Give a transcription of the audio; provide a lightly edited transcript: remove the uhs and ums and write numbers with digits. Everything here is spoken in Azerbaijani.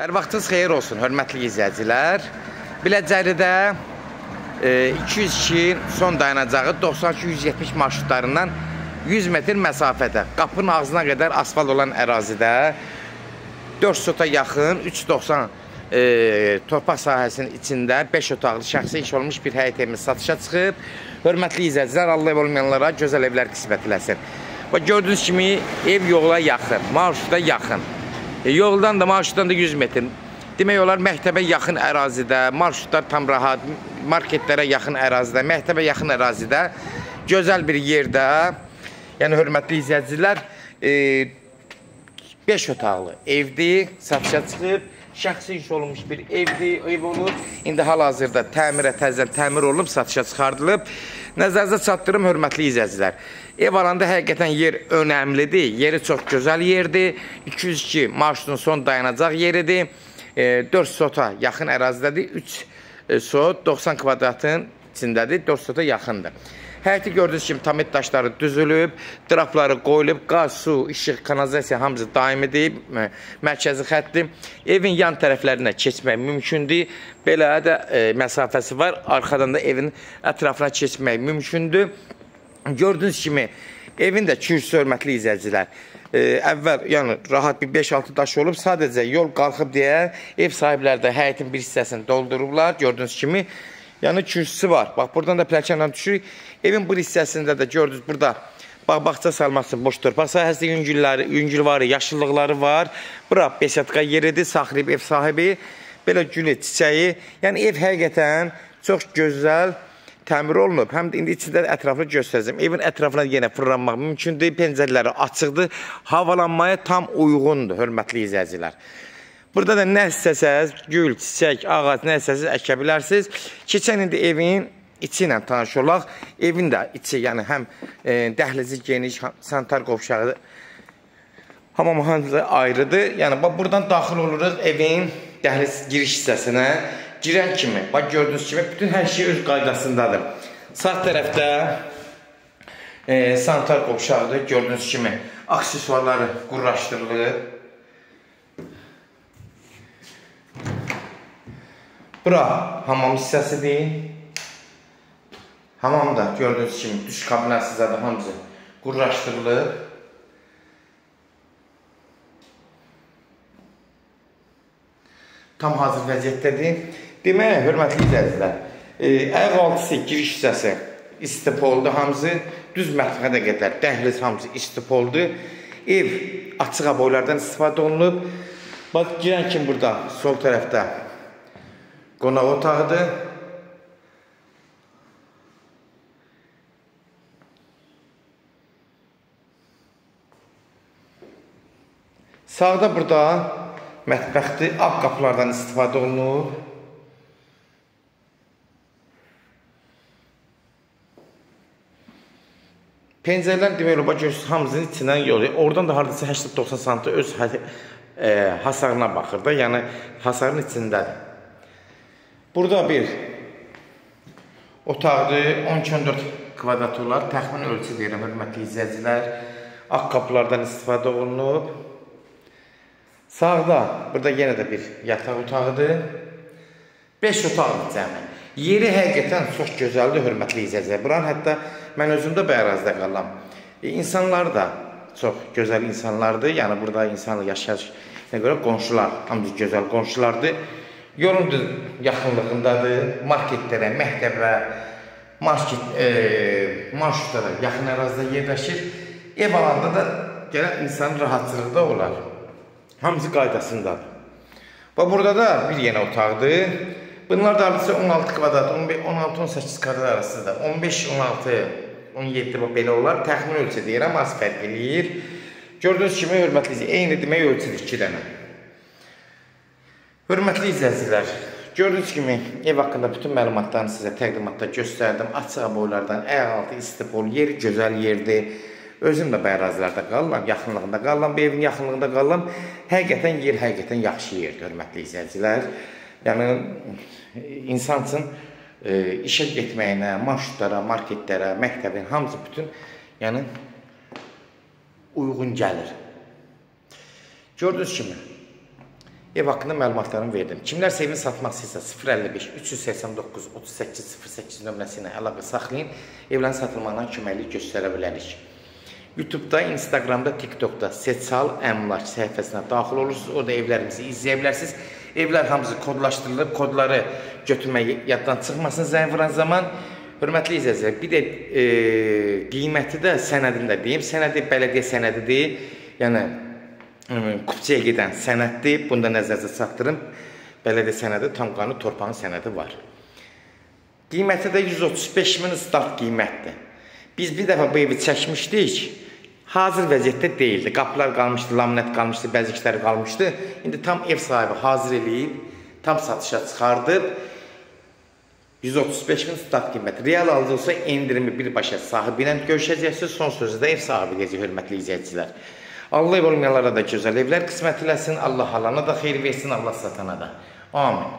Hər vaxtınız xeyir olsun, hörmətli izləyicilər. Biləcəridə 202 son dayanacağı 92-170 marşrutlarından 100 metr məsafədə, qapının ağzına qədər asfalt olan ərazidə 4 sota yaxın, 390 torpaq sahəsinin içində 5 otaqlı şəxsi iş olmuş bir həyət evimiz satışa çıxıb. Hörmətli izləyicilər, Allah ev olmayanlara gözəl evlər qismət eləsin. Və gördüyünüz kimi ev yola yaxın, marşruta yaxın. Yoldan da, marşrutdan da 100 metr. Demək olar, məktəbə yaxın ərazidə, marşrutlar tam rahat, marketlərə yaxın ərazidə, məktəbə yaxın ərazidə, gözəl bir yerdə, yəni hörmətli izləyicilər, 5 otaqlı evdir, satışa çıxıb, şəxsi iş olunmuş bir evdir, ev olur. İndi hal-hazırda təzədən təmir olunub, satışa çıxardılıb. Nəzərinizə çatdırım, hörmətli izləyicilər. Ev alanda həqiqətən yer önəmlidir, yeri çox gözəl yerdir. 202 marşrutun son dayanacaq yeridir. 4 sota yaxın ərazidədir, 3 sot 90 kvadratın içindədir, 4 sota yaxındır. Həyəti gördüyünüz kimi tamit daşları düzülüb, drapları qoyulub, qaz, su, işıq, kanalizasiya hamısı daimidir, mərkəzi xətdir. Evin yan tərəflərinə keçmək mümkündür, belə də məsafəsi var, arxadan da evin ətrafına keçmək mümkündür. Gördüyünüz kimi evin də kürsüsü, hörmətli izləyicilər, əvvəl yəni rahat bir 5-6 daş olub, sadəcə yol qalxıb deyə ev sahibləri də həyətin bir hissəsini doldurublar, gördüyünüz kimi. Yəni kürsüsü var. Bax, buradan da pləkanla düşürük. Evin bu hissəsində də gördünüz, burada bağ-bağça salmaq üçün boş torpaq sahəsi, yüngülvarı, yaşıllıqları var. Bura beşatka yeridir, saxlayıb ev sahibi. Belə gülü, çiçəyi. Yəni ev həqiqətən çox gözəl təmir olunub. Həm də indi içində ətraflı göstərəcəm. Evin ətrafına yenə fırlanmaq mümkündür. Pəncərələri açıqdır. Havalanmaya tam uyğundur, hörmətli izləyicilər. Burada da nə istəsəz, gül, çiçək, ağac, nə istəsəz əkə bilərsiniz. Keçən indi evin içi ilə tanış olaq. Evin də içi, yəni həm dəhlizi geniş, sanitar qovşağı, hamamı ayrıdır. Yəni, buradan daxil oluruq evin dəhliz giriş hissəsinə. Girən kimi, bax gördüyünüz kimi, bütün hər şey öz qaydasındadır. Sağ tərəfdə sanitar qovşağıdır, gördüyünüz kimi. Aksesuarları qurlaşdırılır. Bura hamam hissəsidir. Hamam da gördüyünüz kimi duş kabinası zaten hamısı qurlaşdırılır. Tam hazır vəziyyətdədir. Demək, hörmətli izləyicilər, ayaq altısı, giriş hissəsi istipoldur hamısı. Düz mətbəxə qədər dəhliz hamısı istipoldur. Ev açıq aboylardan istifadə olunub. Bax, girən kimi burada sol tərəfdə qonaq otağıdır. Sağda burada mətbəxdir, ağ qapılardan istifadə olunur. Pəncərələr demək olar, hamısının içindən yolu. Oradan da haradasa 80-90 sm öz hasarına baxır da, yəni hasarın içindədir. Burada bir otaqdır, 12-14 kvadrat olar, təxmin ölçü deyirəm, hörmətli izləyicilər. Ağ qapılardan istifadə olunub. Sağda, burada yenə də bir yataq otağıdır. 5 otaqdır cəmi. Yeri həqiqətən çox gözəldir, hörmətli izləyicilər. Buranın hətta mən özüm də bu ərazidə qalam. İnsanlar da çox gözəl insanlardır, yəni burada insanlar yaşayışına görə qonşular, hamısı gözəl qonşulardır. Yolun yaxınlığındadır, marketlərə, məktəbə, marşrutlara yaxın ərazidə yerləşir. Ev alanda da gələn insanın rahatçılığı da olar. Hamısı qaydasındadır. Burada da bir yenə otaqdır. Bunlar da alıcı 16 kvadrat, 16-18 kvadrat arasında, 15-16, 17 belə olar. Təxmin ölçü deyirəm, az fərq eləyir. Gördüyünüz kimi, hörmətli izləyicilər, eyni demək ölçüdür 2 dənə. Hörmətli izləyicilər, gördüyünüz kimi ev haqqında bütün məlumatlarını sizə təqdimatda göstərdim. Açıq aboylardan, ayaqaltı istipol, yeri gözəl yerdir. Özüm də bu ərazilərdə qalıram, yaxınlığında qalıram, bu evin yaxınlığında qalıram. Həqiqətən yer, həqiqətən yaxşı yerdir, hörmətli izləyicilər. Yəni, insan üçün işə getməyinə, marşrutlara, marketlərə, məktəbin, hamısı bütün uyğun gəlir. Gördüyünüz kimi, Ev haqqında məlumatlarımı verdim. Kimlər evini satmaq istəyirsə 055 389 38 08 nömrəsi ilə əlaqə saxlayın. Evlərin satılmağına köməklik göstərə bilərik. YouTube-da, Instagramda, TikTok-da Seçal Əmlak səhifəsinə daxil olursunuz. Orada evlərimizi izləyə bilərsiniz. Evlər hamısı kodlaşdırılıb, kodları götürmək yaddan çıxmasın zəng vuran zaman. Hörmətli izləyicilər, bir də qiyməti də sənədində deyim. Sənədi bələdiyyə sənədi deyil. Yəni kupçaya gedən sənəddir. Bunu da nəzərdə çatdırın. Bələdiyyə sənədi, tam qanun torpağın sənədi var. Qiyməti də 135.000 start qiymətdir. Biz bir dəfə bu evi çəkmişdik. Hazır vəziyyətdə deyildi. Qapılar qalmışdı, laminat qalmışdı, bəzəklər qalmışdı. İndi tam ev sahibi hazır eləyib, tam satışa çıxardıb. 135.000 start qiyməti. Real alıcı olsa endirimi birbaşa sahibi ilə görüşəcəksiniz. Son sözü də ev sahibi deyəcək, hörmətli izləyicilər. Allah ev olmayanlara da gözəl evlər qismət eləsin. Allah alana da xeyir versin, Allah satana da. Amin.